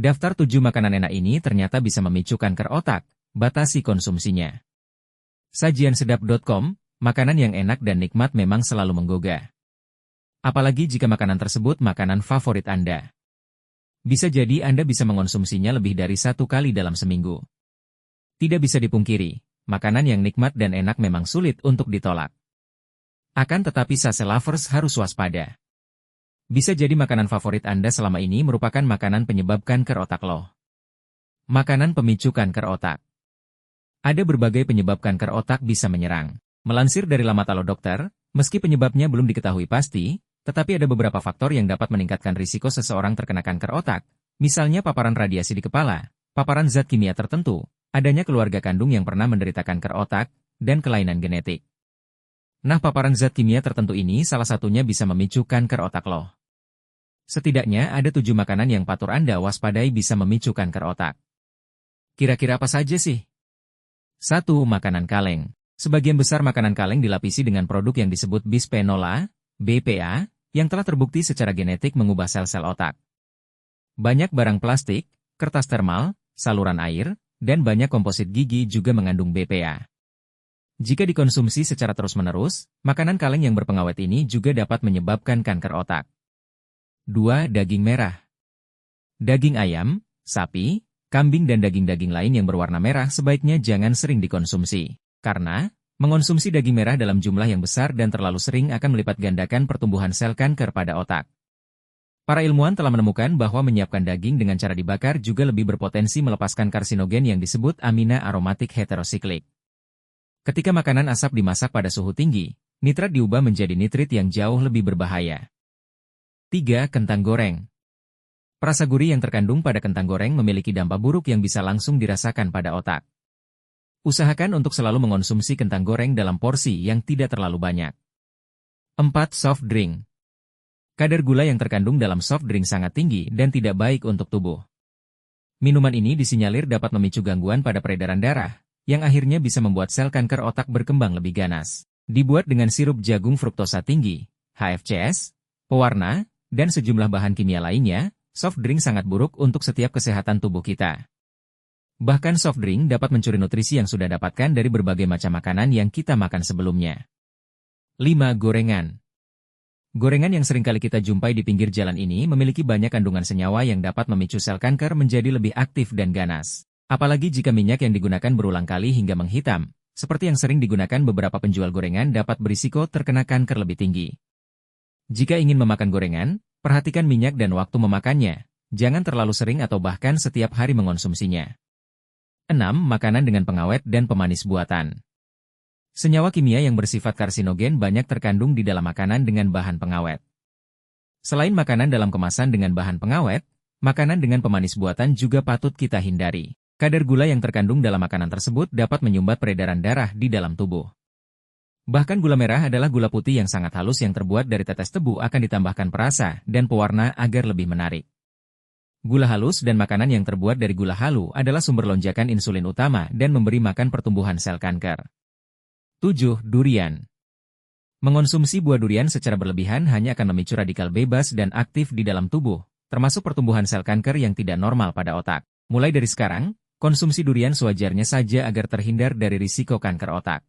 Daftar 7 makanan enak ini ternyata bisa memicu kanker otak, batasi konsumsinya. Sajiansedap.com, makanan yang enak dan nikmat memang selalu menggugah. Apalagi jika makanan tersebut makanan favorit Anda. Bisa jadi Anda bisa mengonsumsinya lebih dari 1 kali dalam seminggu. Tidak bisa dipungkiri, makanan yang nikmat dan enak memang sulit untuk ditolak. Akan tetapi Sase Lovers harus waspada. Bisa jadi makanan favorit Anda selama ini merupakan makanan penyebab kanker otak loh. Makanan pemicu kanker otak. Ada berbagai penyebab kanker otak bisa menyerang. Melansir dari Lamatalo Dokter, meski penyebabnya belum diketahui pasti, tetapi ada beberapa faktor yang dapat meningkatkan risiko seseorang terkena kanker otak, misalnya paparan radiasi di kepala, paparan zat kimia tertentu, adanya keluarga kandung yang pernah menderita kanker otak, dan kelainan genetik. Nah, paparan zat kimia tertentu ini salah satunya bisa memicu kanker otak loh. Setidaknya ada 7 makanan yang patut Anda waspadai bisa memicu kanker otak. Kira-kira apa saja sih? 1. Makanan kaleng. Sebagian besar makanan kaleng dilapisi dengan produk yang disebut bisphenol A, BPA, yang telah terbukti secara genetik mengubah sel-sel otak. Banyak barang plastik, kertas termal, saluran air, dan banyak komposit gigi juga mengandung BPA. Jika dikonsumsi secara terus-menerus, makanan kaleng yang berpengawet ini juga dapat menyebabkan kanker otak. 2. Daging merah. Daging ayam, sapi, kambing dan daging-daging lain yang berwarna merah sebaiknya jangan sering dikonsumsi. Karena, mengonsumsi daging merah dalam jumlah yang besar dan terlalu sering akan melipat gandakan pertumbuhan sel kanker pada otak. Para ilmuwan telah menemukan bahwa menyiapkan daging dengan cara dibakar juga lebih berpotensi melepaskan karsinogen yang disebut amina aromatik heterosiklik. Ketika makanan asap dimasak pada suhu tinggi, nitrat diubah menjadi nitrit yang jauh lebih berbahaya. 3. Kentang goreng. Perasa gurih yang terkandung pada kentang goreng memiliki dampak buruk yang bisa langsung dirasakan pada otak. Usahakan untuk selalu mengonsumsi kentang goreng dalam porsi yang tidak terlalu banyak. 4. Soft drink. Kadar gula yang terkandung dalam soft drink sangat tinggi dan tidak baik untuk tubuh. Minuman ini disinyalir dapat memicu gangguan pada peredaran darah, yang akhirnya bisa membuat sel kanker otak berkembang lebih ganas. Dibuat dengan sirup jagung fruktosa tinggi, HFCS, pewarna, dan sejumlah bahan kimia lainnya, soft drink sangat buruk untuk setiap kesehatan tubuh kita. Bahkan soft drink dapat mencuri nutrisi yang sudah dapatkan dari berbagai macam makanan yang kita makan sebelumnya. 5. Gorengan. Gorengan yang seringkali kita jumpai di pinggir jalan ini memiliki banyak kandungan senyawa yang dapat memicu sel kanker menjadi lebih aktif dan ganas. Apalagi jika minyak yang digunakan berulang kali hingga menghitam, seperti yang sering digunakan beberapa penjual gorengan dapat berisiko terkena kanker lebih tinggi. Jika ingin memakan gorengan, perhatikan minyak dan waktu memakannya. Jangan terlalu sering atau bahkan setiap hari mengonsumsinya. 6. Makanan dengan pengawet dan pemanis buatan. Senyawa kimia yang bersifat karsinogen banyak terkandung di dalam makanan dengan bahan pengawet. Selain makanan dalam kemasan dengan bahan pengawet, makanan dengan pemanis buatan juga patut kita hindari. Kadar gula yang terkandung dalam makanan tersebut dapat menyumbat peredaran darah di dalam tubuh. Bahkan gula merah adalah gula putih yang sangat halus yang terbuat dari tetes tebu akan ditambahkan perasa dan pewarna agar lebih menarik. Gula halus dan makanan yang terbuat dari gula halu adalah sumber lonjakan insulin utama dan memberi makan pertumbuhan sel kanker. 7. Durian. Mengonsumsi buah durian secara berlebihan hanya akan memicu radikal bebas dan aktif di dalam tubuh, termasuk pertumbuhan sel kanker yang tidak normal pada otak. Mulai dari sekarang, konsumsi durian sewajarnya saja agar terhindar dari risiko kanker otak.